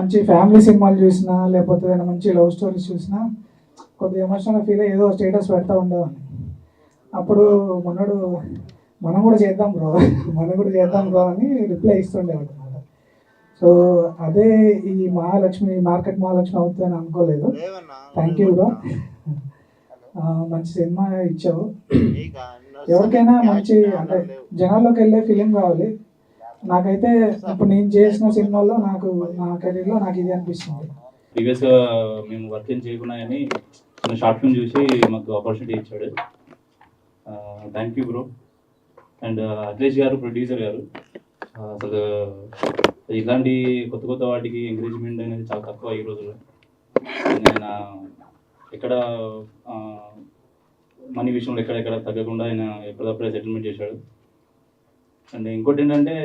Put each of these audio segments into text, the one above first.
మంచి ఫ్యామిలీ సినిమాలు చూసినా లేకపోతే ఏదైనా మంచి లవ్ స్టోరీస్ చూసినా కొద్దిగా ఎమోషనల్గా ఫీల్ అయ్యి ఏదో స్టేటస్ పెడతా ఉండేవాడిని. అప్పుడు మనోడు మనం కూడా చేద్దాం బ్రో అని రిప్లై ఇస్తుండేవాడు అనమాట. సో అదే ఈ మహాలక్ష్మి మార్కెట్ మహాలక్ష్మి అవుతుందని అనుకోలేదు. థ్యాంక్ యూ బ్రో, మంచి సినిమా ఇచ్చావు. ఎవరికైనా మంచి అంటే జనాల్లోకి వెళ్ళే ఫిలిం కావాలి. నాకైతే ఇప్పుడు నేను చేసిన సినిమాల్లో నాకు నా కెరీర్లో నాకు ఇది అనిపిస్తుంది. ప్రీవియస్గా మేము వర్క్ ఏం చేయకున్నా కానీ చిన్న షార్ట్ ఫిల్మ్ చూసి మాకు ఆపర్చునిటీ ఇచ్చాడు. Thank you bro. And Akhilesh గారు, ప్రొడ్యూసర్ గారు, అసలు ఇలాంటి కొత్త వాటికి ఎంకరేజ్మెంట్ అనేది చాలా తక్కువ ఈ రోజుల్లో. ఆయన ఎక్కడ మనీ విషయంలో ఎక్కడెక్కడ తగ్గకుండా ఆయన ఎప్పటికప్పుడే సెటిల్మెంట్ చేశాడు. అండ్ ఇంకోటి ఏంటంటే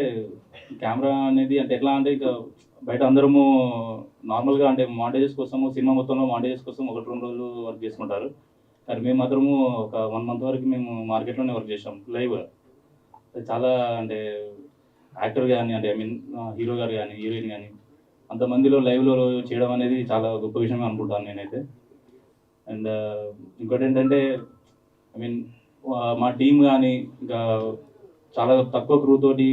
కెమెరా అనేది అంటే ఎట్లా అంటే ఇక బయట అందరము నార్మల్గా అంటే మాంటేజెస్ కోసము సినిమా మొత్తంలో మాంటేజెస్ కోసం 1-2 రోజులు వర్క్ చేసుకుంటారు. కానీ మేము మాత్రము ఒక 1 month వరకు మేము మార్కెట్లోనే వర్క్ చేసాం లైవ్. చాలా అంటే యాక్టర్ కానీ అంటే ఐ మీన్ హీరో గారు కానీ హీరోయిన్ కానీ అంతమందిలో లైవ్లో చేయడం అనేది చాలా గొప్ప విషయం అనుకుంటాను నేనైతే. అండ్ ఇంకోటి ఏంటంటే ఐ మీన్ మా టీం కానీ ఇంకా చాలా తక్కువ క్రూ తోటి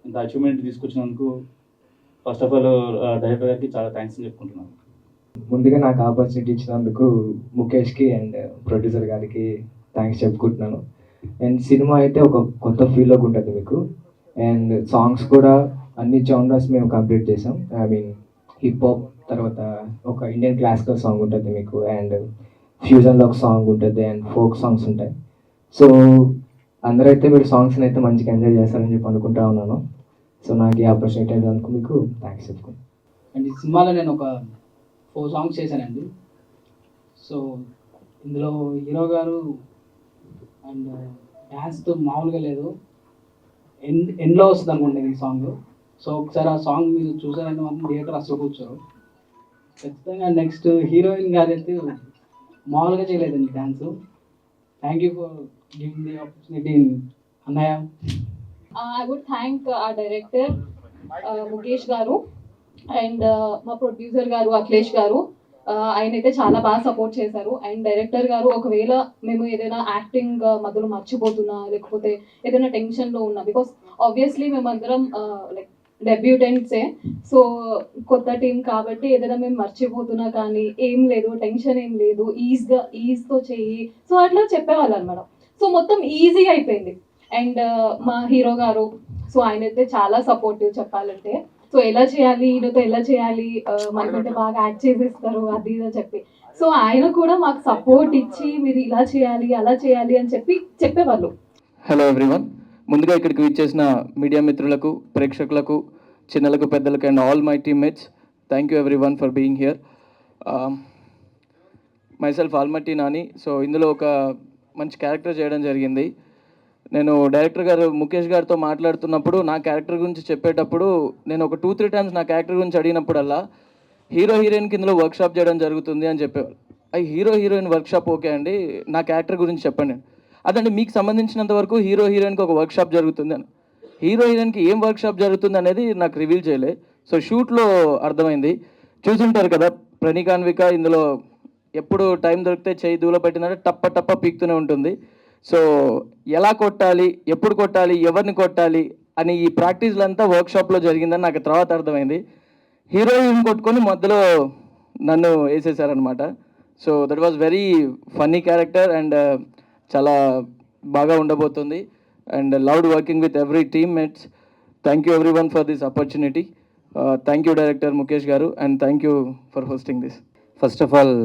ఇంత అచీవ్మెంట్ తీసుకొచ్చినందుకు ఫస్ట్ ఆఫ్ ఆల్ డైరెక్టర్ గారికి చాలా థ్యాంక్స్ చెప్పుకుంటున్నాను. ముందుగా నాకు ఆపర్చునిటీ ఇచ్చినందుకు ముఖేష్కి అండ్ ప్రొడ్యూసర్ గారికి థ్యాంక్స్ చెప్పుకుంటున్నాను. అండ్ సినిమా అయితే ఒక కొత్త ఫీల్లోకి ఉంటుంది మీకు. అండ్ సాంగ్స్ కూడా అన్ని జానర్స్ మేము కంప్లీట్ చేసాం. ఐ మీన్ హిప్ హాప్, తర్వాత ఒక ఇండియన్ క్లాసికల్ సాంగ్ ఉంటుంది మీకు, అండ్ ఫ్యూజన్లో ఒక సాంగ్ ఉంటుంది, అండ్ ఫోక్ సాంగ్స్ ఉంటాయి. సో అందరూ అయితే మీరు సాంగ్స్ని అయితే మంచిగా ఎంజాయ్ చేస్తారని చెప్పి అనుకుంటా ఉన్నాను. సో నాకు ఈ ఆపర్చునిటీ అయినందుకు మీకు థ్యాంక్స్ చెప్పుకోండి. అండ్ ఈ సినిమాలో నేను ఒక 4 songs చేశానండి. సో ఇందులో హీరో గారు అండ్ డ్యాన్స్తో మామూలుగా లేదు, ఎండ్లో వస్తుంది అనుకుంటుంది ఈ సాంగ్. సో ఒకసారి ఆ సాంగ్ మీరు చూసారంటే మాత్రం థియేటర్ అసలు కూర్చోరు ఖచ్చితంగా. నెక్స్ట్ హీరోయిన్ గారు అయితే మామూలుగా చేయలేదండి dance. Thank you for giving the opportunity అన్నయ్య. I would thank our director Mukesh garu and మా ప్రొడ్యూసర్ గారు అఖిలేష్ గారు. ఆయన అయితే చాలా బాగా సపోర్ట్ చేశారు. అండ్ డైరెక్టర్ గారు ఒకవేళ మేము ఏదైనా యాక్టింగ్ మధ్యలో మర్చిపోతున్నా లేకపోతే ఏదైనా టెన్షన్లో ఉన్నా, బికాస్ ఆబ్వియస్లీ మేమందరం లైక్ డెబ్యూటెంట్సే, సో కొత్త టీం కాబట్టి ఏదైనా మేము మర్చిపోతున్నా కానీ ఏం లేదు, టెన్షన్ ఏం లేదు, ఈజ్తో చెయ్యి, సో అట్లా చెప్పేవాళ్ళు అనమాట. సో మొత్తం ఈజీగా అయిపోయింది. అండ్ మా హీరో గారు, సో ఆయన అయితే చాలా సపోర్టివ్ చెప్పాలంటే. సో ఎలా చేయాలి, ఈయనతో ఎలా చేయాలి, మనకంటే బాగా యాక్ట్ చేసేస్తారు అది ఇది అని చెప్పి. సో ఆయన కూడా మాకు సపోర్ట్ ఇచ్చి మీరు ఇలా చేయాలి అలా చేయాలి అని చెప్పేవాళ్ళు. Hello everyone. ముందుగా ఇక్కడికి విచ్చేసిన మీడియా మిత్రులకు, ప్రేక్షకులకు, చిన్నలకు, పెద్దలకు and all my teammates, thank you everyone for being here. Myself Almatti Nani. So ఇందులో ఒక మంచి క్యారెక్టర్ చేయడం జరిగింది. నేను డైరెక్టర్ గారు ముఖేష్ గారితో మాట్లాడుతున్నప్పుడు నా క్యారెక్టర్ గురించి చెప్పేటప్పుడు నేను ఒక 2-3 times నా క్యారెక్టర్ గురించి అడిగినప్పుడల్లా హీరో హీరోయిన్ కిందలో వర్క్షాప్ చేయడం జరుగుతుంది అని చెప్పేవాళ్ళు. హీరో హీరోయిన్ వర్క్షాప్ ఓకే అండి, నా క్యారెక్టర్ గురించి చెప్పండి. అదండి మీకు సంబంధించినంత వరకు హీరో హీరోయిన్కి ఒక వర్క్షాప్ జరుగుతుంది అని. హీరో హీరోయిన్కి ఏం వర్క్షాప్ జరుగుతుంది అనేది నాకు రివీల్ చేయలే. సో షూట్లో అర్థమైంది. చూసుంటారు కదా ప్రణీకాన్విక ఇందులో ఎప్పుడు టైం దొరికితే చేయి దూల పెట్టిందంటే టప్ప పీక్తూనే ఉంటుంది. సో ఎలా కొట్టాలి, ఎప్పుడు కొట్టాలి, ఎవరిని కొట్టాలి అని ఈ ప్రాక్టీస్లంతా వర్క్షాప్లో జరిగిందని నాకు తర్వాత అర్థమైంది. హీరోయిన్ కొట్టుకొని మధ్యలో నన్ను వేసేసారనమాట. So that was very funny character and చాలా బాగా ఉండబోతుంది. And loved working with every teammates. Thank you everyone for this opportunity. Thank you director Mukesh garu and thank you for hosting this. First of all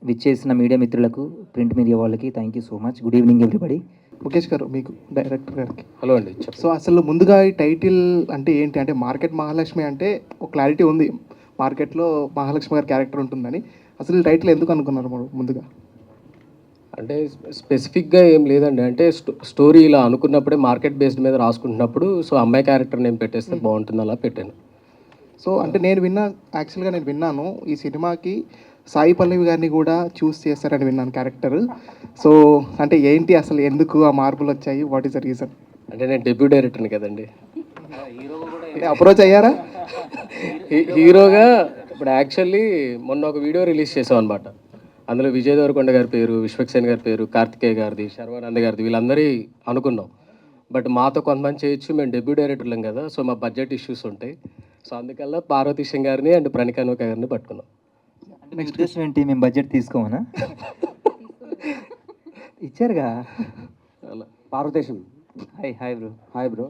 విచ్చేసిన media మిత్రులకు, print media వాళ్ళకి thank you so much. Good evening everybody. Mukesh garu, మీకు director గారికి hello అండి. So అసలు ముందుగా ఈ title అంటే ఏంటి, అంటే మార్కెట్ మహాలక్ష్మి అంటే ఒక క్లారిటీ ఉంది, మార్కెట్లో మహాలక్ష్మి గారి క్యారెక్టర్ ఉంటుందని. అసలు ఈ టైటిల్ ఎందుకు అనుకున్నారు ముందుగా? అంటే స్పెసిఫిక్గా ఏం లేదండి, అంటే స్టోరీ ఇలా అనుకున్నప్పుడే మార్కెట్ బేస్డ్ మీద రాసుకుంటున్నప్పుడు సో అమ్మాయి క్యారెక్టర్ నేను పెట్టేస్తే బాగుంటుంది అలా పెట్టాను. సో అంటే నేను విన్నాను ఈ సినిమాకి సాయి పల్లవి గారిని కూడా చూస్ చేస్తారని విన్నాను క్యారెక్టర్. సో అంటే ఏంటి అసలు, ఎందుకు ఆ మార్పులు వచ్చాయి, వాట్ ఈస్ ద రీజన్? అంటే నేను డెబ్యూ డైరెక్టర్ని కదండి. అప్రోచ్ అయ్యారా? హీరోగా ఇప్పుడు యాక్చువల్లీ మొన్న ఒక వీడియో రిలీజ్ చేసాం అనమాట. అందులో విజయ్ దేవరకొండ గారి పేరు, విశ్వక్సేన్ గారి పేరు, కార్తికేయ గారిది, శర్వానంద్ గారిది వీళ్ళందరి అనుకున్నాం. బట్ మాతో కొంతమంది చేయొచ్చు, మేము డెబ్యూ డైరెక్టర్లం కదా, సో మా బడ్జెట్ ఇష్యూస్ ఉంటాయి. సో అందుకల్లా పార్వతీశం గారిని అండ్ ప్రణికానోక గారిని పట్టుకున్నాం. అంటే మీ ఉద్దేశం ఏంటి, మేము బడ్జెట్ తీసుకోమనా? ఇచ్చారుగా. అలా Parvatheesam. Hi bro. Hi bro.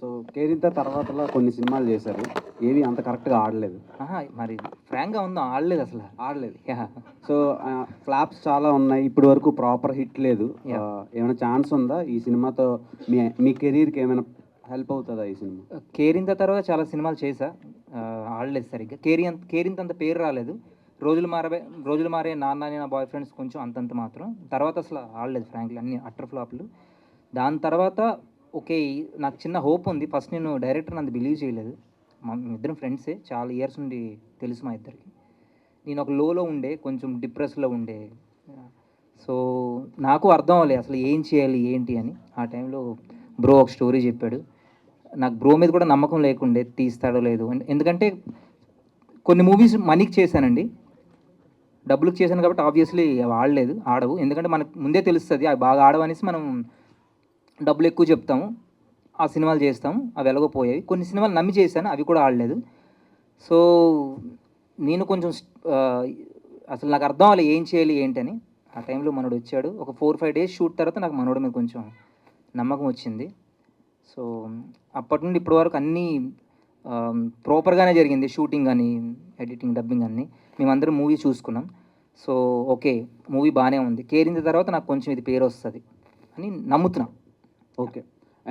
So Kerintha తర్వాతలో కొన్ని సినిమాలు చేశారు, ఏవి అంత కరెక్ట్గా ఆడలేదు. మరి ఫ్రాంక్గా ఉందాం, ఆడలేదు అసలు. ఆడలేదు. సో ఫ్లాప్స్ చాలా ఉన్నాయి, ఇప్పటి వరకు ప్రాపర్ హిట్ లేదు. ఏమైనా ఛాన్స్ ఉందా ఈ సినిమాతో మీ కెరీర్కి ఏమైనా హెల్ప్ అవుతుందా ఈ సినిమా? కేరింత తర్వాత చాలా సినిమాలు చేశా, ఆడలేదు సరిగ్గా. కేరింత అంత పేరు రాలేదు. రోజులు మారే నాన్న నా బాయ్ ఫ్రెండ్స్ కొంచెం అంతంత మాత్రం. తర్వాత అసలు ఆడలేదు ఫ్రాంక్లీ, అన్ని అట్టర్ ఫ్లాప్లు. దాని తర్వాత ఓకే, నాకు చిన్న హోప్ ఉంది. ఫస్ట్ నేను డైరెక్టర్ అంత బిలీవ్ చేయలేదు. మా ఇద్దరం ఫ్రెండ్సే, చాలా ఇయర్స్ నుండి తెలుసు మా ఇద్దరికి. నేను ఒక లోలో ఉండే, కొంచెం డిప్రెస్లో ఉండే. సో నాకు అర్థం అవ్వలేదు అసలు ఏం చేయాలి ఏంటి అని. ఆ టైంలో బ్రో ఒక స్టోరీ చెప్పాడు. నాకు బ్రో మీద కూడా నమ్మకం లేకుండే తీస్తాడో లేదు. ఎందుకంటే కొన్ని మూవీస్ మనీకి చేశానండి, డబ్బులకు చేశాను కాబట్టి ఆబ్వియస్లీ అవి ఆడవు. ఎందుకంటే మనకు ముందే తెలుస్తుంది అవి బాగా ఆడవనేసి మనం డబ్బులు ఎక్కువ చెప్తాము, ఆ సినిమాలు చేస్తాము, అవి ఎలాగోపోయాయి. కొన్ని సినిమాలు నమ్మి చేశాను, అవి కూడా ఆడలేదు. సో నేను కొంచెం అసలు నాకు అర్థం అవ్వాలి ఏం చేయాలి ఏంటని. ఆ టైంలో మనోడు వచ్చాడు. ఒక 4-5 డేస్ షూట్ తర్వాత నాకు మనోడి మీద కొంచెం నమ్మకం వచ్చింది. సో అప్పటి నుండి ఇప్పటి వరకు అన్నీ ప్రాపర్గానే జరిగింది. షూటింగ్ కానీ, ఎడిటింగ్, డబ్బింగ్ అన్నీ మేమందరం మూవీ చూసుకున్నాం. సో ఓకే, మూవీ బాగానే ఉంది. కేరింత తర్వాత నాకు కొంచెం ఇది పేరు వస్తుంది అని నమ్ముతున్నా. ఓకే.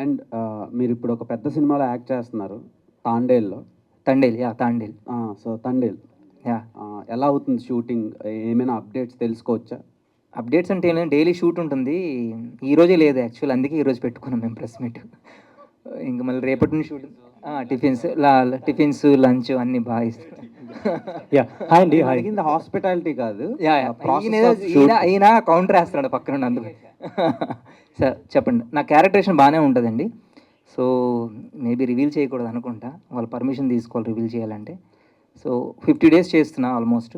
అండ్ మీరు ఇప్పుడు ఒక పెద్ద సినిమాలో యాక్ట్ చేస్తున్నారు, తాండేల్. సో తండేల్ ఎలా అవుతుంది షూటింగ్? ఏమైనా అప్డేట్స్ తెలుసుకోవచ్చా? అప్డేట్స్ అంటే డైలీ షూట్ ఉంటుంది. ఈరోజే లేదు యాక్చువల్, అందుకే ఈరోజు పెట్టుకున్నాం మేము ప్రెస్ మీట్. ఇంకా మళ్ళీ రేపటి నుంచి షూట్. టిఫిన్స్ లంచ్ అన్నీ బాగా ఇస్తాం. అడిగింది హాస్పిటాలిటీ కాదు, ఈయన కౌంటర్ వేస్తున్నాడు పక్కన అందుకు. సార్ చెప్పండి. నా క్యారెక్టరేషన్ బాగానే ఉంటుందండి. సో మేబీ రివీల్ చేయకూడదు అనుకుంటా, వాళ్ళ పర్మిషన్ తీసుకోవాలి రివీల్ చేయాలంటే. సో 50 డేస్ చేస్తున్నా ఆల్మోస్ట్.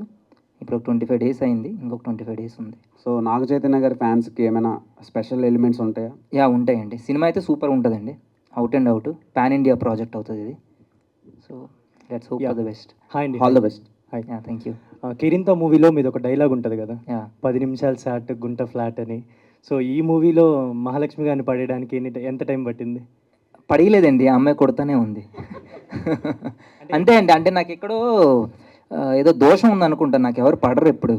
ఇప్పుడు 25 డేస్ అయింది, ఇంకొక 25 డేస్ ఉంది. సో నాగ చైతన్య గారి ఫ్యాన్స్కి ఏమైనా స్పెషల్ ఎలిమెంట్స్ ఉంటాయా? ఉంటాయండి. సినిమా అయితే సూపర్ ఉంటుందండి, out and out pan India project అవుతుంది ఇది. So let's hope for the best. All the best. Thank you. Kerintha మూవీలో మీది ఒక డైలాగ్ ఉంటుంది కదా, 10 నిమిషాలు సాట్ గుంట ఫ్లాట్ అని. సో ఈ మూవీలో మహాలక్ష్మి గారిని పడేయడానికి ఎంత టైం పట్టింది? పడలేదండి, ఆ అమ్మాయి కొడుతూనే ఉంది. అంతే అండి, అంటే నాకు ఎక్కడో ఏదో దోషం ఉంది అనుకుంటాను, నాకు ఎవరు పడరు ఎప్పుడు.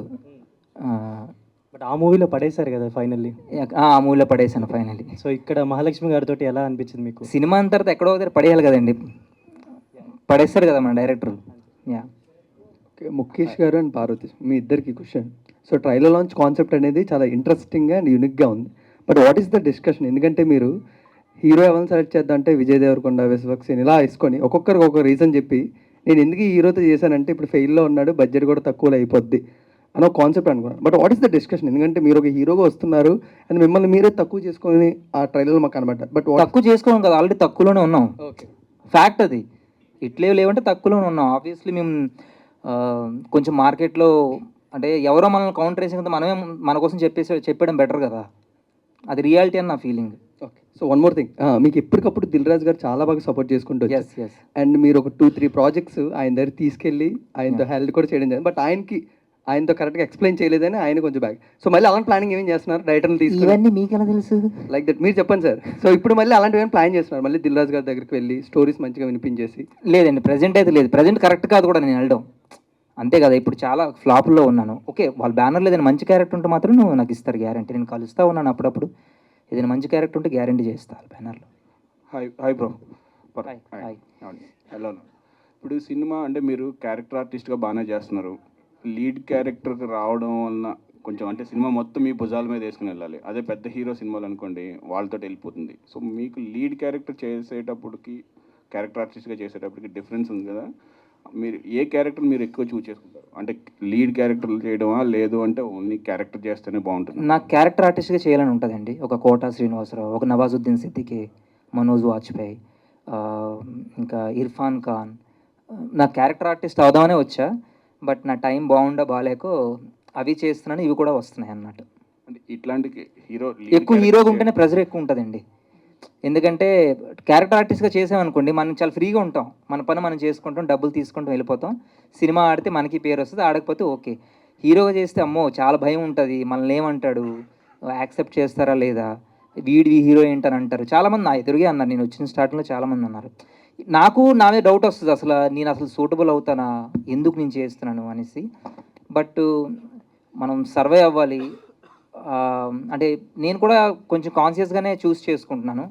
బట్ ఆ మూవీలో పడేశారు కదా ఫైనల్లీ. ఆ మూవీలో పడేశాను ఫైనల్లీ. సో ఇక్కడ మహాలక్ష్మి గారితో ఎలా అనిపించింది మీకు? సినిమా అంత తర్వాత ఎక్కడో దగ్గర పడేయాలి కదండి, పడేస్తారు కదా మన డైరెక్టర్. ముఖేష్ గారు అండ్ పార్వతి, మీ ఇద్దరికి question. So trailer launch concept అనేది చాలా ఇంట్రెస్టింగ్గా అండ్ యూనిక్గా ఉంది. But what is the discussion? ఎందుకంటే మీరు హీరో ఎవరిని సెలెక్ట్ చేద్దాం అంటే విజయ్ దేవరకొండ, విశ్వక్సేన్ ఇలా వేసుకొని ఒక్కొక్కరికి ఒక్కొక్క రీజన్ చెప్పి నేను ఎందుకు ఈ హీరోతో చేశానంటే ఇప్పుడు ఫెయిల్లో ఉన్నాడు, బడ్జెట్ కూడా తక్కువలో అయిపోద్ది అని ఒక కాన్సెప్ట్ అనుకున్నాను. But what is the discussion? ఎందుకంటే మీరు ఒక హీరోగా వస్తున్నారు అండ్ మిమ్మల్ని మీరే తక్కువ చేసుకొని ఆ ట్రైలర్ మాకు కనబడ్డారు. బట్ తక్కువ చేసుకోవడం కదా, ఆల్రెడీ తక్కువలోనే ఉన్నాం. ఓకే, ఫ్యాక్ట్ అది. ఇట్లే లేవంటే తక్కువలోనే ఉన్నాం. ఆబ్వియస్లీ మేము కొంచెం మార్కెట్లో అంటే ఎవరో మనల్ని కౌంటర్ వేసిన మనమే మన కోసం చెప్పడం బెటర్ కదా, అది రియాలిటీ అని నా feeling. Okay. So one more thing, మీకు ఎప్పటికప్పుడు దిల్ రాజు గారు చాలా బాగా సపోర్ట్ చేసుకుంటూ ఎస్ అండ్ మీరు ఒక 2-3 ప్రాజెక్ట్స్ ఆయన దగ్గర తీసుకెళ్ళి ఆయనతో హెల్ప్ కూడా చేయడం జరిగింది. బట్ ఆయనతో కరెక్ట్గా ఎక్స్ప్లెయిన్ చేయలేదని ఆయన కొంచెం బ్యాక్. సో మళ్ళీ అలాంటి ప్లానింగ్ ఏమేం చేస్తున్నారు? డైరెక్టర్లు తీసుకుని ఇవన్నీ మీకు ఎలా తెలుసు? లైక్ దట్ మీరు చెప్పండి సార్. సో ఇప్పుడు మళ్ళీ అలాంటివి ఏమైనా ప్లాన్ చేస్తున్నారు? మళ్ళీ దిల్ రాజు గారి దగ్గరికి వెళ్ళి స్టోరీస్ మంచిగా వినిపించేసి? లేదండి, ప్రజెంట్ అయితే లేదు. ప్రజెంట్ కరెక్ట్ కాదు కూడా నేను వెళ్ళడం, అంతే కదా. ఇప్పుడు చాలా ఫ్లాపుల్లో ఉన్నాను. ఓకే, వాళ్ళ బ్యానర్లో ఏదైనా మంచి క్యారెక్టర్ ఉంటే మాత్రం నువ్వు నాకు ఇస్తారు గ్యారంటీ. నేను కలుస్తూ ఉన్నాను అప్పుడప్పుడు, ఏదైనా మంచి క్యారెక్టర్ ఉంటే గ్యారంటీ చేస్తాను బ్యానర్లో. Hi bro. హాయ్. హలో. ఇప్పుడు సినిమా అంటే మీరు క్యారెక్టర్ ఆర్టిస్ట్గా బాగానే చేస్తున్నారు. లీడ్ క్యారెక్టర్కి రావడం వలన కొంచెం అంటే సినిమా మొత్తం మీ భుజాల మీద వేసుకుని వెళ్ళాలి. అదే పెద్ద హీరో సినిమాలు అనుకోండి, వాళ్ళతో వెళ్ళిపోతుంది. సో మీకు లీడ్ క్యారెక్టర్ చేసేటప్పటికి, క్యారెక్టర్ ఆర్టిస్ట్గా చేసేటప్పటికి డిఫరెన్స్ ఉంది కదా. మీరు ఏ క్యారెక్టర్ మీరు ఎక్కువ చూస్ చేసుకుంటారు? అంటే లీడ్ క్యారెక్టర్లు చేయడమా, లేదు అంటే ఓన్లీ క్యారెక్టర్ చేస్తేనే బాగుంటుంది? నాకు క్యారెక్టర్ ఆర్టిస్ట్గా చేయాలని ఉంటుందండి. ఒక కోటా శ్రీనివాసరావు, ఒక నవాజుద్దీన్ సిద్దికి, మనోజ్ వాజ్పేయి, ఇంకా ఇర్ఫాన్ ఖాన్, నా క్యారెక్టర్ ఆర్టిస్ట్ అవుదామనే వచ్చా, బట్ నా టైం బాగాలేకో అవి చేస్తున్నాను, ఇవి కూడా వస్తున్నాయి అన్నమాట. అంటే ఇట్లాంటి హీరో ఎక్కువ హీరోగా ఉంటేనే ప్రెజర్ ఎక్కువ ఉంటుందండి. ఎందుకంటే క్యారెక్టర్ ఆర్టిస్ట్గా చేసామనుకోండి మనం చాలా ఫ్రీగా ఉంటాం, మన పని మనం చేసుకుంటాం, డబ్బులు తీసుకుంటాం, వెళ్ళిపోతాం. సినిమా ఆడితే మనకి పేరు వస్తుంది, ఆడకపోతే ఓకే. హీరోగా చేస్తే అమ్మో చాలా భయం ఉంటుంది, మనల్ని ఏమంటాడు, యాక్సెప్ట్ చేస్తారా లేదా, వీడి హీరో ఏంటని అంటారు. చాలామంది నా ఎదురుగే అన్నారు, నేను వచ్చిన స్టార్టింగ్లో చాలామంది అన్నారు. నాకు నా మీద డౌట్ వస్తుంది, అసలు నేను అసలు సూటబుల్ అవుతానా, ఎందుకు నేను చేస్తున్నాను అనేసి. బట్ మనం సర్వే అవ్వాలి. అంటే నేను కూడా కొంచెం కాన్షియస్గానే చూస్ చేసుకుంటున్నాను,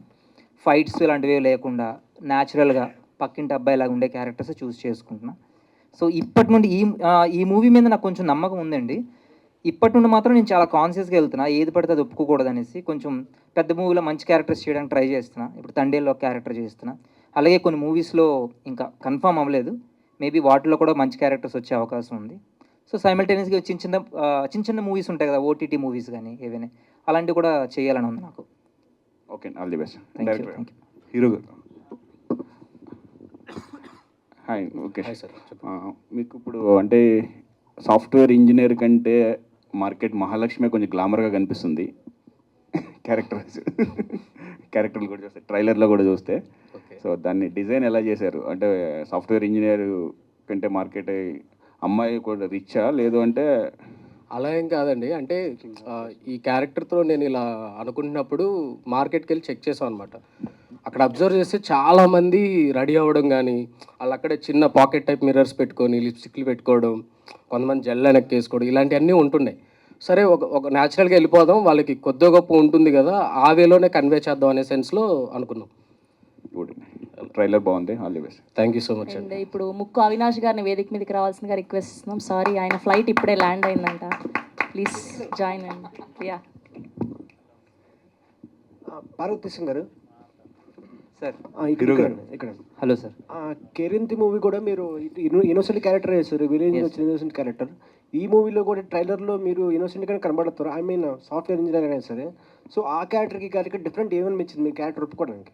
ఫైట్స్ ఇలాంటివి లేకుండా న్యాచురల్గా పక్కింటి అబ్బాయిలాగా ఉండే క్యారెక్టర్స్ చూస్ చేసుకుంటున్నాను. సో ఇప్పటి నుండి ఈ మూవీ మీద నాకు కొంచెం నమ్మకం ఉందండి. ఇప్పటి నుండి మాత్రం నేను చాలా కాన్షియస్గా వెళ్తున్నా, ఏది పడితే అది ఒప్పుకోకూడదు అనేసి. కొంచెం పెద్ద మూవీలో మంచి క్యారెక్టర్స్ చేయడానికి ట్రై చేస్తున్నా. ఇప్పుడు తండేల్లో క్యారెక్టర్ చేస్తున్నా, అలాగే కొన్ని మూవీస్లో ఇంకా కన్ఫర్మ్ అవ్వలేదు, మేబీ వాటిలో కూడా మంచి క్యారెక్టర్స్ వచ్చే అవకాశం ఉంది. సో సైమల్టేనియస్గా చిన్న చిన్న మూవీస్ ఉంటాయి కదా, ఓటీటీ మూవీస్ కానీ ఏవైనా, అలాంటివి కూడా చేయాలని ఉంది నాకు. Okay, all the best. Thank you. Hero గారు హాయ్. Okay hi sir. మీకు ఇప్పుడు అంటే సాఫ్ట్వేర్ ఇంజనీర్ కంటే మార్కెట్ మహాలక్ష్మి కొంచెం గ్లామర్గా కనిపిస్తుంది క్యారెక్టర్లు కూడా చూస్తే, ట్రైలర్లో కూడా చూస్తే. సో దాన్ని డిజైన్ ఎలా చేశారు? అంటే సాఫ్ట్వేర్ ఇంజనీర్ కంటే మార్కెట్ అమ్మాయి కూడా రిచ్చా, లేదు అంటే అలా ఏం కాదండి. అంటే ఈ క్యారెక్టర్తో నేను ఇలా అనుకుంటున్నప్పుడు మార్కెట్కి వెళ్ళి చెక్ చేసాం అనమాట. అక్కడ అబ్జర్వ్ చేస్తే చాలామంది రెడీ అవ్వడం కానీ, వాళ్ళు అక్కడే చిన్న పాకెట్ టైప్ మిర్రర్స్ పెట్టుకొని లిప్స్టిక్లు పెట్టుకోవడం, కొంతమంది జెల్ వెనక్కి వేసుకోవడం, ఇలాంటివన్నీ ఉంటున్నాయి. సరే ఒక న్యాచురల్గా వెళ్ళిపోదాం, వాళ్ళకి కొద్దిగా గొప్ప ఉంటుంది కదా, ఆ వేలోనే కన్వే చేద్దాం అనే సెన్స్లో అనుకున్నాం. గుడ్, ట్రైలర్ బాగుంది, all the best. Thank you so much and అండి. ఇప్పుడు ముక్కు అవినాష్ గారిని వేదిక మీదకి రావాల్సిందిగా రిక్వెస్ట్ ఇస్తున్నాం. సారీ, ఆయన ఫ్లైట్ ఇప్పుడే ల్యాండ్ అయిందంట. ప్లీజ్ జాయిన్ అండి. యా పార్వతీ సింగ్ గారు సార్. ఇక్కడ హలో సార్. కేరింతి మూవీ కూడా మీరు ఇన్నోసెంట్ క్యారెక్టర్ చేస్తారు, విలేజ్ ఇన్నోసెంట్ క్యారెక్టర్. ఈ మూవీలో కూడా ట్రైలర్లో మీరు ఇన్నోసెంట్గానే కనబడతారు, ఐ మీన్ సాఫ్ట్వేర్ ఇంజనీర్ అయినా సరే. సో ఆ క్యారెక్టర్కి డిఫరెంట్ ఏమనిపించింది మీ క్యారెక్టర్ ఒప్పుకోవడానికి?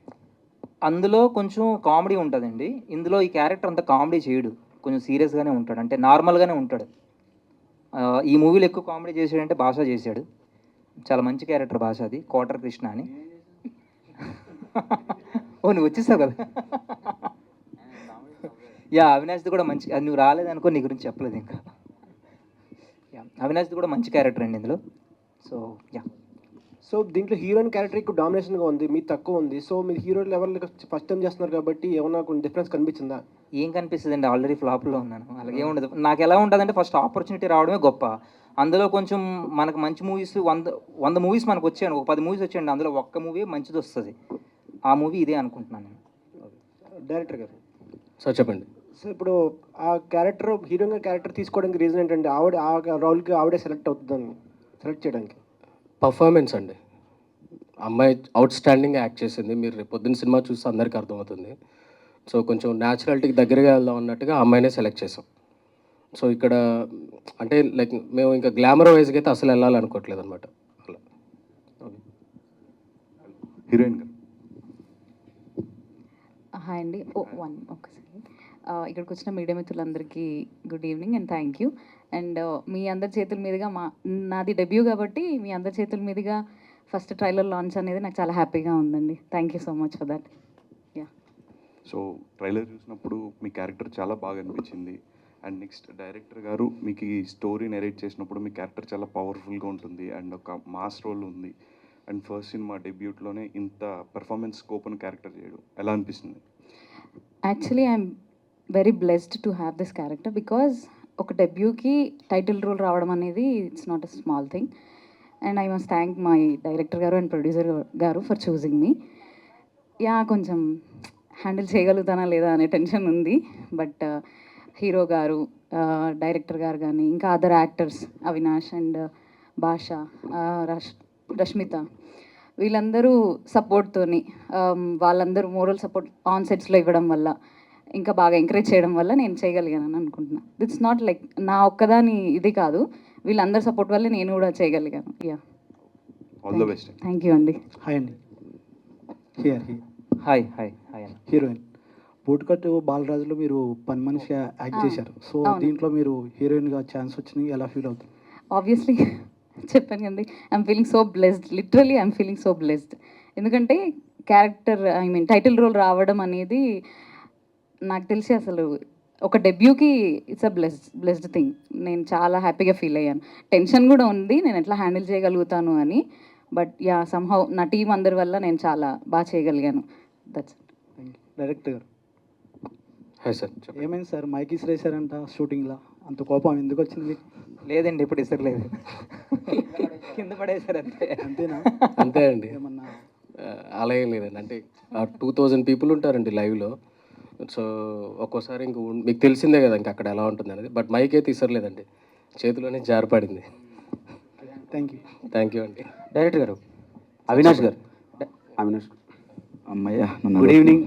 అందులో కొంచెం కామెడీ ఉంటుందండి, ఇందులో ఈ క్యారెక్టర్ అంత కామెడీ చేయడు, కొంచెం సీరియస్గానే ఉంటాడు, అంటే నార్మల్గానే ఉంటాడు. ఈ మూవీలో ఎక్కువ కామెడీ చేసాడంటే భాష చేశాడు, చాలా మంచి క్యారెక్టర్ భాష, అది కోటర్ కృష్ణ అని. ఓ నువ్వు వచ్చేసావు కదా. యా, అవినాష్ది కూడా మంచి, అది నువ్వు రాలేదనుకో నీ గురించి చెప్పలేదు ఇంకా. యా, అవినాష్ది కూడా మంచి క్యారెక్టర్ అండి ఇందులో. So yeah. సో దీంట్లో హీరోయిన్ క్యారెక్టర్ ఎక్కువ డామినేషన్గా ఉంది, మీ తక్కువ ఉంది. సో మీరు హీరో లెవెల్ ఫస్ట్ టైం చేస్తున్నారు కాబట్టి ఏమన్నా కొంచెం డిఫరెన్స్ కనిపించిందా? ఏం కనిపిస్తుందండి, ఆల్రెడీ ఫ్లాప్లో ఉన్నాను, అలాగే ఉండదు. నాకు ఎలా ఉంటుందంటే ఫస్ట్ ఆపర్చునిటీ రావడమే గొప్ప. అందులో కొంచెం మనకు మంచి మూవీస్ 100 మూవీస్ మనకు వచ్చాయండి, ఒక 10 మూవీస్ వచ్చాయండి, అందులో ఒక్క మూవీ మంచిది వస్తుంది, ఆ మూవీ ఇదే అనుకుంటున్నాను నేను. డైరెక్టర్ గారు సార్ చెప్పండి. సో ఇప్పుడు ఆ క్యారెక్టర్ హీరోయిన్ క్యారెక్టర్ తీసుకోవడానికి రీజన్ ఏంటంటే ఆ రోల్కి ఆవిడే సెలెక్ట్ చేయడానికి? పర్ఫార్మెన్స్ అండి, అమ్మాయి అవుట్ స్టాండింగ్ యాక్ట్ చేసింది. మీరు రేపు పొద్దున్న సినిమా చూస్తే అందరికీ అర్థమవుతుంది. సో కొంచెం న్యాచురాలిటీకి దగ్గరగా వెళ్దాం అన్నట్టుగా అమ్మాయినే సెలెక్ట్ చేసాం. సో ఇక్కడ అంటే లైక్ మేము ఇంకా గ్లామర్ వైజ్గా అయితే అసలు వెళ్ళాలనుకోవట్లేదు అనమాట. అలా హీరోయిన్ గారు హాయ్ అండి. ఒక్కసారి ఇక్కడికి వచ్చిన మీడియా మిత్రులందరికీ good evening and thank you. And మీ అందరి చేతుల మీదుగా నాది డెబ్యూ కాబట్టి మీ అందరి చేతుల మీదుగా ఫస్ట్ ట్రైలర్ లాంచ్ అనేది నాకు చాలా హ్యాపీగా ఉందండి. Thank you so much for that. Yeah. So trailer చూసినప్పుడు మీ క్యారెక్టర్ చాలా బాగా అనిపించింది. అండ్ నెక్స్ట్ డైరెక్టర్ గారు మీకు ఈ స్టోరీ నెరేట్ చేసినప్పుడు మీ క్యారెక్టర్ చాలా పవర్ఫుల్గా ఉంటుంది అండ్ ఒక మాస్ రోల్ ఉంది. అండ్ ఫస్ట్ సినిమా డెబ్యూట్లోనే ఇంత పెర్ఫార్మెన్స్ స్కోప్ అని క్యారెక్టర్ చేయడం ఎలా అనిపిస్తుంది? Actually I'm very blessed to have this character because ఒక డెబ్యూకి టైటిల్ రోల్ రావడం అనేది it's not a small thing. And I must thank my director గారు అండ్ ప్రొడ్యూసర్ గారు ఫర్ చూసింగ్ మీ. యా, కొంచెం హ్యాండిల్ చేయగలుగుతానా లేదా అనే టెన్షన్ ఉంది. బట్ హీరో గారు, డైరెక్టర్ గారు కానీ ఇంకా అదర్ యాక్టర్స్ అవినాష్ అండ్ భాష, రష్మిత, వీళ్ళందరూ సపోర్ట్తోని వాళ్ళందరూ మోరల్ సపోర్ట్ ఆన్ సెట్స్లో ఇవ్వడం వల్ల, ఇంకా బాగా ఎంకరేజ్ చేయడం వల్ల నేను చేయగలిగానని అనుకుంటున్నాను. ఇట్స్ నాట్ లైక్ నా ఒక్కదాని ఇది కాదు, వీళ్ళందరి సపోర్ట్ వల్ల నేను కూడా చేయగలిగాను. Yeah, all the best. Thank you అండి. హాయ్ అండి. హాయ్ హాయ్ హాయ్ అండి. హీరోయిన్ బూటుకట్టు బాలరాజులో మీరు పని మనిషిగా యాక్ట్ చేశారు. సో అవును. దీంట్లో మీరు హీరోయిన్గా ఛాన్స్ వచ్చినాయి, ఎలా ఫీల్ అవుతుంది? ఆబ్వియస్లీ చెప్పాను కదండి, I'm feeling so blessed, literally I'm feeling so blessed. ఎందుకంటే క్యారెక్టర్ టైటిల్ రోల్ రావడం అనేది నాకు తెలిసి అసలు ఒక డెబ్యూకి ఇట్స్ అ బ్లెస్డ్ థింగ్. నేను చాలా హ్యాపీగా ఫీల్ అయ్యాను. టెన్షన్ కూడా ఉంది నేను ఎట్లా హ్యాండిల్ చేయగలుగుతాను అని. బట్ యా సమ్హౌ నా టీం అందరి వల్ల నేను చాలా బాగా చేయగలిగాను. దట్స్ డైరెక్టర్ గారు హాయ్ సార్. ఏమైంది సార్, మైక్ ఇసిరేశారంట షూటింగ్లో, అంత కోపం ఎందుకు వచ్చింది మీకు? లేదండి, ఇప్పుడు ఇసరలేదు, కింద పడేశారు అంతే. అంతేనా? అంతే అండి, ఏమన్నా అలా ఏం లేదండి. అంటే 2000 పీపుల్ ఉంటారండి లైవ్లో. సో ఒక్కోసారి ఇంక మీకు తెలిసిందే కదా ఇంక అక్కడ ఎలా ఉంటుంది అనేది. బట్ మైక్ అయితే ఇసరలేదండి, చేతిలోనే జారిపడింది. థ్యాంక్ యూ అండి. డైరెక్టర్ గారు అవినాష్ గారు. అవినాష్ అమ్మయ్య, good evening.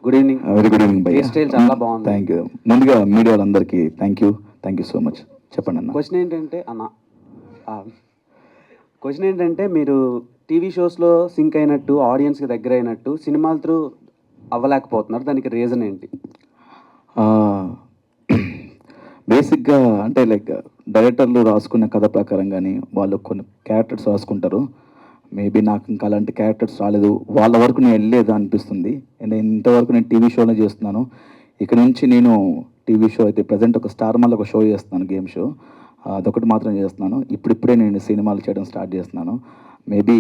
Good evening. Very good evening భయ్య. హెయిర్ స్టైల్ చాలా బాగుంది. Thank you. ముందుగా మీడియా వాళ్ళందరికీ థ్యాంక్ యూ సో మచ్. చెప్పండి అన్న. క్వశ్చన్ ఏంటంటే మీరు టీవీ షోస్లో సింక్ అయినట్టు, ఆడియన్స్కి దగ్గర అయినట్టు సినిమాల త్రూ అవ్వలేకపోతున్నారు, దానికి రీజన్ ఏంటి? బేసిక్గా అంటే లైక్ డైరెక్టర్లు రాసుకున్న కథ ప్రకారం కానీ వాళ్ళు కొన్ని క్యారెక్టర్స్ రాసుకుంటారు. మేబీ నాకు ఇంకా అలాంటి క్యారెక్టర్స్ రాలేదు, వాళ్ళ వరకు నేను వెళ్ళలేదు అనిపిస్తుంది. నేను ఇంతవరకు నేను టీవీ షోనే చేస్తున్నాను. ఇక్కడ నుంచి నేను టీవీ షో అయితే ప్రజెంట్ ఒక స్టార్ మాల్ ఒక షో చేస్తున్నాను, గేమ్ షో, అదొకటి మాత్రం చేస్తున్నాను. ఇప్పుడిప్పుడే నేను సినిమాలు చేయడం స్టార్ట్ చేస్తున్నాను. మేబీ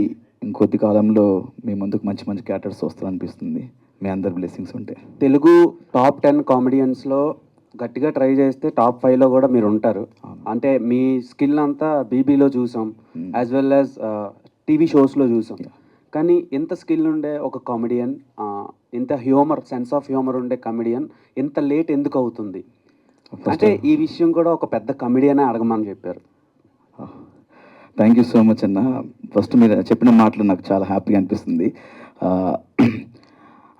ఇంకొద్ది కాలంలో మీ ముందుకు మంచి మంచి క్యారెక్టర్స్ వస్తారనిపిస్తుంది, మీ అందరి బ్లెస్సింగ్స్ ఉంటాయి. తెలుగు టాప్ 10 కామెడియన్స్లో గట్టిగా ట్రై చేస్తే టాప్ 5లో కూడా మీరు ఉంటారు. అంటే మీ స్కిల్ అంతా బీబీలో చూసాం, యాజ్ వెల్ యాజ్ టీవీ షోస్లో చూసాం. కానీ ఎంత స్కిల్ ఉండే ఒక కామెడియన్, ఎంత హ్యూమర్, సెన్స్ ఆఫ్ హ్యూమర్ ఉండే కామెడియన్ ఎంత లేట్ ఎందుకు అవుతుంది? అంటే ఈ విషయం కూడా ఒక పెద్ద కామెడియనే అడగమని చెప్పారు. థ్యాంక్ యూ సో మచ్ అన్న. ఫస్ట్ మీరు చెప్పిన మాటలు నాకు చాలా హ్యాపీగా అనిపిస్తుంది.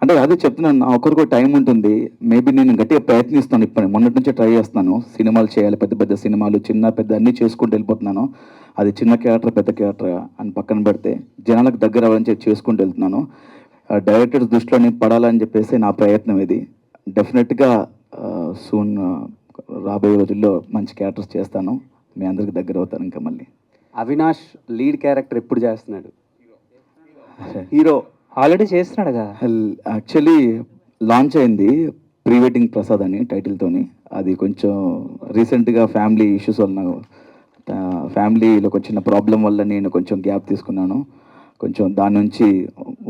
అంటే అదే చెప్తున్నాను, నా ఒకరికి టైం ఉంటుంది. మేబీ నేను గట్టిగా ప్రయత్నిస్తాను, ఇప్పుడు మొన్నటి నుంచే ట్రై చేస్తున్నాను. సినిమాలు చేయాలి, పెద్ద పెద్ద సినిమాలు, చిన్న పెద్ద అన్నీ చేసుకుంటూ వెళ్ళిపోతున్నాను. అది చిన్న క్యారెక్టర్ పెద్ద క్యారెక్టర్ అని పక్కన పెడితే జనాలకు దగ్గర అవ్వాలని చెప్పి చేసుకుంటూ వెళ్తున్నాను. డైరెక్టర్స్ దృష్టిలో నేను పడాలని చెప్పేసి నా ప్రయత్నం ఇది. డెఫినెట్గా సూన్ రాబోయే రోజుల్లో మంచి క్యారెక్టర్స్ చేస్తాను, మీ అందరికి దగ్గర అవుతాను. ఇంకా మళ్ళీ అవినాష్ లీడ్ క్యారెక్టర్ ఎప్పుడు చేస్తున్నాడు? హీరో ఆల్రెడీ చేస్తున్నాడు కదా. యాక్చువల్లీ లాంచ్ అయింది ప్రీ వెడ్డింగ్ ప్రసాద్ అని టైటిల్తోని. అది కొంచెం రీసెంట్గా ఫ్యామిలీ ఇష్యూస్ వల్ల, ఫ్యామిలీలో వచ్చిన ప్రాబ్లం వల్ల నేను కొంచెం గ్యాప్ తీసుకున్నాను. కొంచెం దాని నుంచి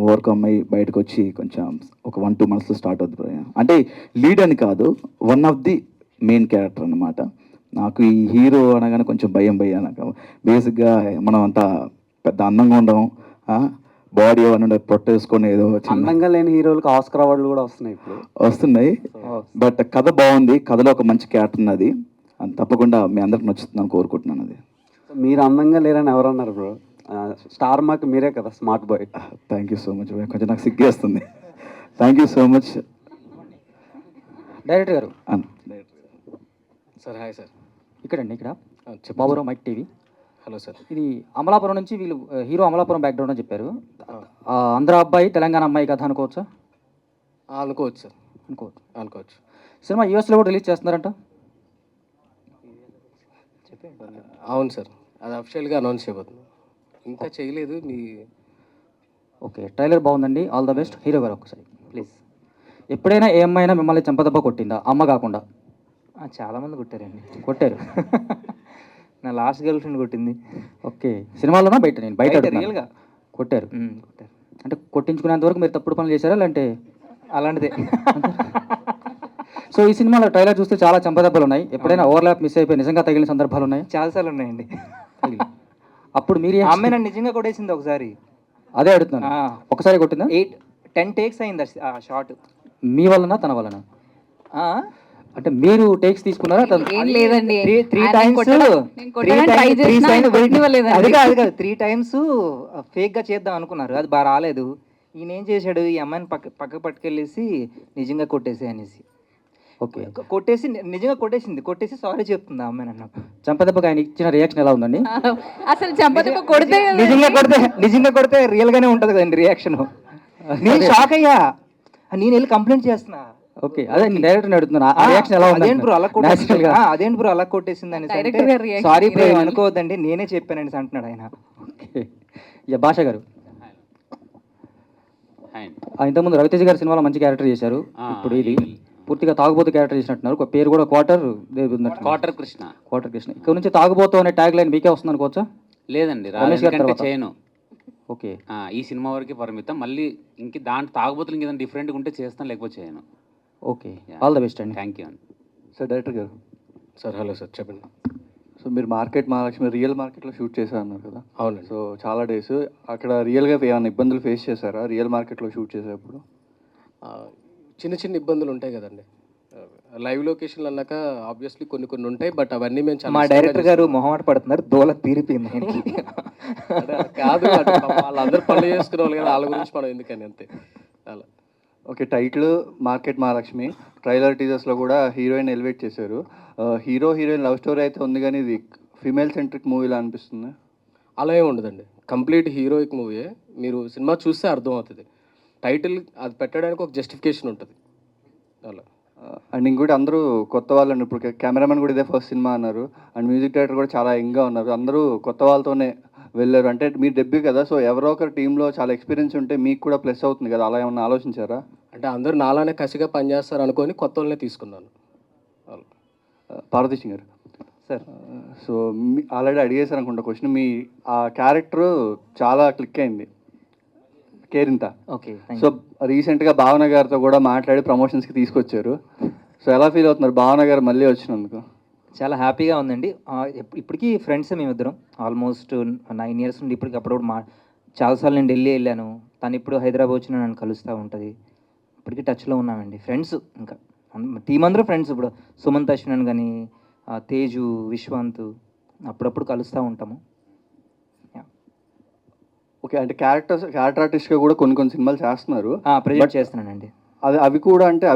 ఓవర్కమ్ అయ్యి బయటకు వచ్చి కొంచెం ఒక 1-2 monthsలో స్టార్ట్ అవుతుంది. అంటే లీడ్ అని కాదు, one of the main character అనమాట. నాకు ఈ హీరో అనగానే కొంచెం భయం నాకు. బేసిక్గా మనం అంతా పెద్ద అందంగా ఉండడం, బాడీ అవన్నీ పొట్టేసుకొని ఏదో అందంగా లేని హీరోలకు ఆస్కార్ అవార్డులు కూడా వస్తున్నాయి. బట్ కథ బాగుంది, కథలో ఒక మంచి క్యారెక్టర్ ఉన్నది, తప్పకుండా మీ అందరికి నచ్చుతుందని కోరుకుంటున్నాను. అది మీరు అందంగా లేరని ఎవరన్నారు బ్రో? స్టార్ మార్క్ మీరే కదా, smart boy. Thank you so much. కొంచెం నాకు సిగ్గేస్తుంది. Thank you so much. Director garu sir. Hi sir. ఇక్కడండి, ఇక్కడ Baburao Mic TV. Hello sir. ఇది అమలాపురం నుంచి వీళ్ళు హీరో అమలాపురం బ్యాక్గ్రౌండ్ అని చెప్పారు. ఆంధ్ర అబ్బాయి తెలంగాణ అమ్మాయి కథ అనుకోవచ్చా? అనుకోవచ్చు సార్, అనుకోవచ్చు. సినిమా యూఎస్లో కూడా రిలీజ్ చేస్తున్నారంట. అవును సార్, అది అఫిషియల్గా అనౌన్స్ చేయబోతుంది, ఇంకా చేయలేదు. ఓకే, ట్రైలర్ బాగుందండి, ఆల్ ద బెస్ట్. హీరో గారు ఒకసారి ప్లీజ్. ఎప్పుడైనా ఏ అమ్మాయినా మిమ్మల్ని చెంపదెబ్బ కొట్టిందా, అమ్మ కాకుండా? చాలామంది కొట్టారండి. కొట్టారు. నా లాస్ట్ గర్ల్ ఫ్రెండ్ కొట్టింది. ఓకే, సినిమాలోనా బయట? నేను బయట రియల్గా కొట్టారు. కొట్టారు. అంటే కొట్టించుకునేంత వరకు మీరు తప్పుడు పనులు చేశారా లేదంటే? అలాంటిదే. సో ఈ సినిమాలో ట్రైలర్ చూస్తే చాలా చంపదెబ్బలు ఉన్నాయి. ఎప్పుడైనా ఓవర్లాప్ మిస్ అయిపోయి నిజంగా తగిలిన సందర్భాలు ఉన్నాయి? చాలాసార్లు ఉన్నాయండి. అప్పుడు మీరు ఆమె నన్ను నిజంగా కొట్టేసింది ఒకసారి. అదే అడుగుతున్నాను, ఒకసారి కొట్టిందా? 8-10 టేక్స్ అయింది ఆ షార్ట్. మీ వలన తన వలన? అంటే మీరు టేక్స్ తీసుకున్నారా? ఏం లేదండి, 3 times అది కాదు 3 times ఫేక్గా చేద్దాం అనుకున్నారు, అది బాగా రాలేదు. ఈయన ఏం చేశాడు, ఈ అమ్మాయిని పక్క పట్టుకెళ్ళేసి నిజంగా కొట్టేసి అనేసి. ఓకే, కొట్టేసి నిజంగా కొట్టేసి సారీ చెప్తుంది ఆ అమ్మాయి నన్ను. చంపదెబ్బకి ఆయన ఇచ్చిన రియాక్షన్ ఎలా ఉందండి? అసలు చంపదెబ్బ కొడితే నిజంగా కొడితే రియల్ గానే ఉంటది కదండి రియాక్షన్. నేను షాక్ అయ్యా, నేను వెళ్ళి కంప్లైంట్ చేస్తున్నా. ఓకే అదే నేను డైరెక్టర్ అడుగుతున్నాను ఆ రియాక్షన్ ఎలా ఉంది అదేంటి బ్రో అలా Natural గా. కొట్టేసింది అదేంటి బ్రో అలా కొట్టేసింది అని Director గారి reaction సారీ బ్రో మీరే అనుకోవద్దండి నేనే చెప్పానండి అంటున్నాడు ఆయన. యా భాష గారు ఇంతకుముందు రవితేజ గారి సినిమాలో మంచి క్యారెక్టర్ చేశారు. ఇప్పుడు ఇది పూర్తిగా తాగుబోతు క్యారెక్టర్ చేసినట్టున్నారు. ఒక పేరు కూడా క్వార్టర్ కృష్ణ. క్వార్టర్ కృష్ణ. ఇక్కడ నుంచి తాగుబోతు అనే ట్యాగ్ లైన్ మీకే వస్తుంది అనుకోవచ్చా? లేదండి రమేష్ గారి రాజకంటే తర్వాత. చేయను. ఓకే ఈ సినిమా వరకే పరిమితం. మళ్ళీ ఇంక దాంట్లో తాగుబోతులు ఇంకేదైనా డిఫరెంట్గా ఉంటే చేస్తాను, లేకపోతే చేయను. ఓకే ఆల్ ద బెస్ట్ అండి. థ్యాంక్ యూ అండి. Sir director garu. Sir hello sir చెప్పండి. సో మీరు మార్కెట్ మహాలక్ష్మి రియల్ మార్కెట్లో షూట్ చేశారు అన్నారు కదా. అవునండి. సో చాలా డేస్ అక్కడ రియల్గా ఏమైనా ఇబ్బందులు ఫేస్ చేశారా రియల్ మార్కెట్లో షూట్ చేసేటప్పుడు? చిన్న చిన్న ఇబ్బందులు ఉంటాయి కదండి. లైవ్ లొకేషన్లు అన్నాక ఆబ్వియస్లీ కొన్ని కొన్ని ఉంటాయి, బట్ అవన్నీ మేము చాలా మా ఇష్టంగా డైరెక్టర్ గారు చేస్తాం. మొహమాట పడుతున్నారు దోల తీరిపోయింది ఆయనకి. కాదు అంటే పాపం వాళ్ళందరూ పనులు చేసుకునే వాళ్ళు కదా, వాళ్ళ గురించి మనం ఎందుకని అంతే అలా. Okay title market Mahalakshmi, trailer టీజర్స్లో కూడా హీరోయిన్ ఎలివేట్ చేశారు. హీరో హీరోయిన్ లవ్ స్టోరీ అయితే ఉంది కానీ ఇది ఫీమేల్ సెంట్రిక్ మూవీలా అనిపిస్తుంది. అలా ఏమి ఉండదండి, కంప్లీట్ హీరోయిక్ మూవీయే. మీరు సినిమా చూస్తే అర్థమవుతుంది. టైటిల్ అది పెట్టడానికి ఒక జస్టిఫికేషన్ ఉంటుంది అలా. అండ్ ఇంకోటి అందరూ కొత్త వాళ్ళని ఇప్పుడు కెమెరామెన్ కూడా ఇదే ఫస్ట్ సినిమా అన్నారు. అండ్ మ్యూజిక్ డైరెక్టర్ కూడా చాలా యంగ్గా ఉన్నారు. అందరూ కొత్త వాళ్ళతోనే వెళ్ళారు. అంటే మీరు డెబ్యూ కదా, సో ఎవరో ఒకరు టీంలో చాలా ఎక్స్పీరియన్స్ ఉంటే మీకు కూడా ప్లస్ అవుతుంది కదా, అలా ఏమన్నా ఆలోచించారా? అంటే అందరూ నాలానే కసిగా పనిచేస్తారు అనుకొని కొత్త వాళ్ళనే తీసుకున్నాను. పార్వతీష్ గారు సార్, సో ఆల్రెడీ అడిగేశారు అనుకుంటా క్వశ్చన్. మీ ఆ క్యారెక్టర్ చాలా క్లిక్ అయింది కేరింత. ఓకే సో రీసెంట్గా భావన గారితో కూడా మాట్లాడి ప్రమోషన్స్కి తీసుకొచ్చారు. సో ఎలా ఫీల్ అవుతున్నారు భావన గారు మళ్ళీ వచ్చినందుకు? చాలా హ్యాపీగా ఉందండి. ఇప్పటికీ ఫ్రెండ్స్ మేమిద్దరం ఆల్మోస్ట్ 9 years నుండి ఇప్పటికి అప్పుడప్పుడు చాలాసార్లు నేను ఢిల్లీ వెళ్ళాను, తను ఇప్పుడు హైదరాబాద్ వచ్చిన నన్ను కలుస్తూ ఉంటుంది. ఇప్పటికీ టచ్లో ఉన్నామండి, ఫ్రెండ్స్. ఇంకా టీం అందరూ ఫ్రెండ్స్. ఇప్పుడు సుమంత్ అశ్వినన్ కానీ తేజు విశ్వాంత్ అప్పుడప్పుడు కలుస్తూ ఉంటాము. ఓకే అంటే క్యారెక్టర్ ఆర్టిస్ట్గా కూడా కొన్ని కొన్ని సినిమాలు చేస్తున్నారు. ప్రజెంట్ చేస్తున్నానండి.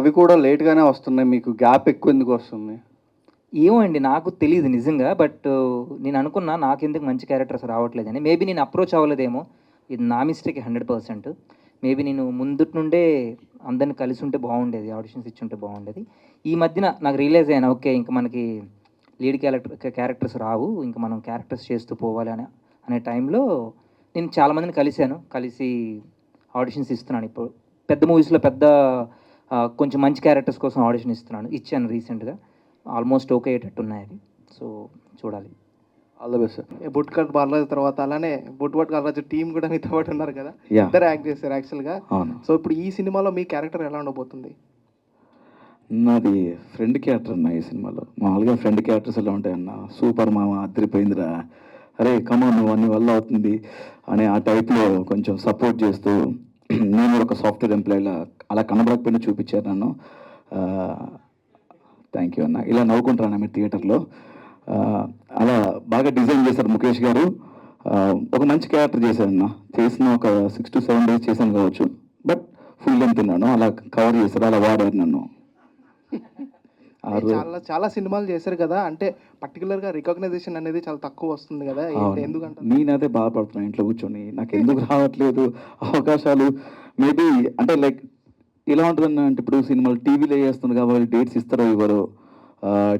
అవి కూడా లేట్గానే వస్తున్నాయి. మీకు గ్యాప్ ఎక్కువ ఎందుకు వస్తుంది? ఏమో అండి నాకు తెలియదు నిజంగా. బట్ నేను అనుకున్నా నాకెందుకు మంచి క్యారెక్టర్స్ రావట్లేదని. మేబీ నేను అప్రోచ్ అవ్వలేదేమో, ఇది నా మిస్టేక్ 100%. మేబీ నేను ముందుటి నుండే అందరిని కలిసి ఉంటే బాగుండేది, ఆడిషన్స్ ఇచ్చి ఉంటే బాగుండేది. ఈ మధ్యన నాకు రియలైజ్ అయ్యాను, ఓకే ఇంకా మనకి లీడ్ క్యారెక్టర్స్ రావు, ఇంకా మనం క్యారెక్టర్స్ చేస్తూ పోవాలి అనే టైంలో నేను చాలామందిని కలిసి ఆడిషన్స్ ఇస్తున్నాను. ఇప్పుడు పెద్ద మూవీస్లో కొంచెం మంచి క్యారెక్టర్స్ కోసం ఆడిషన్ ఇచ్చాను రీసెంట్గా. ఆల్మోస్ట్ ఓకే అయ్యేటట్టున్నాయి అది. సో చూడాలి. All the best sir. Boot cut Balaraju తర్వాత అలానే బుట్ బాలరాజు టీం కూడా మీతో పాటు ఉన్నారు కదా, Yeah. ఇద్దరు యాక్ట్ చేస్తారు యాక్చువల్గా. అవును. సో ఇప్పుడు ఈ సినిమాలో మీ క్యారెక్టర్ ఎలా ఉండబోతుంది? నాది ఫ్రెండ్ క్యారెక్టర్ అన్న ఈ సినిమాలో. మామూలుగా ఫ్రెండ్ క్యారెక్టర్స్ ఎలా ఉంటాయన్న, సూపర్ మామ అదిరిపోయిందిరా, అరే కమా నువ్వు అన్ని వల్ల అవుతుంది అనే ఆ టైప్లో కొంచెం సపోర్ట్ చేస్తూ నేను ఒక సాఫ్ట్వేర్ ఎంప్లాయీలా అలా కనబడకపోయినా చూపించారు నన్ను. థ్యాంక్ యూ అన్న. ఇలా నవ్వుకుంటాను మీరు థియేటర్లో. అలా బాగా డిజైన్ చేశారు ముఖేష్ గారు. ఒక మంచి క్యారెక్టర్ చేశారన్న. చేసిన ఒక 6 to 7 days చేశాను కావచ్చు, బట్ ఫుల్ లెంత్ ఉన్నాను. అలా కవర్ చేశారు, అలా వాడారు నన్ను. చాలా సినిమాలు చేశారు కదా, అంటే పర్టికులర్గా రికగ్నైజేషన్ అనేది చాలా తక్కువ వస్తుంది కదా, ఎందుకంటే నేను అదే బాధపడుతున్నాను ఇంట్లో కూర్చొని, నాకు ఎందుకు రావట్లేదు అవకాశాలు. మేబీ అంటే లైక్ ఎలా ఉంటుందన్న అంటే ఇప్పుడు సినిమాలు టీవీలో వేస్తుంది కాబట్టి డేట్స్ ఇస్తారో ఇవ్వరో,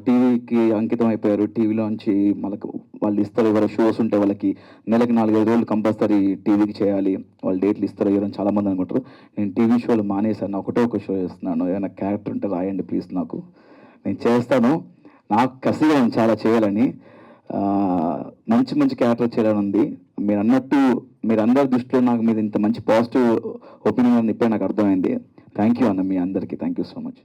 టీవీకి అంకితం అయిపోయారు. టీవీలోంచి మనకు వాళ్ళు ఇస్తారో ఇవ్వరో, షోస్ ఉంటే వాళ్ళకి నెలకి 4-5 రోజులు కంపల్సరీ టీవీకి చేయాలి, వాళ్ళు డేట్లు ఇస్తారో ఇవ్వరని చాలామంది అనుకుంటారు. నేను టీవీ షోలు మానేశాను, ఒకటే ఒక షో చేస్తున్నాను. ఏమైనా క్యారెక్టర్ ఉంటే రాయండి ప్లీజ్, నాకు నేను చేస్తాను. నాకు కసిగా చాలా చేయాలని, మంచి మంచి క్యారెక్టర్ చేయాలని ఉంది. మీరు అన్నట్టు మీరు అందరి దృష్టిలో నాకు మీద ఇంత మంచి పాజిటివ్ ఒపీనియన్ ఇప్పుడే నాకు అర్థమైంది. థ్యాంక్ యూ అన్న, మీ అందరికీ థ్యాంక్ యూ సో మచ్.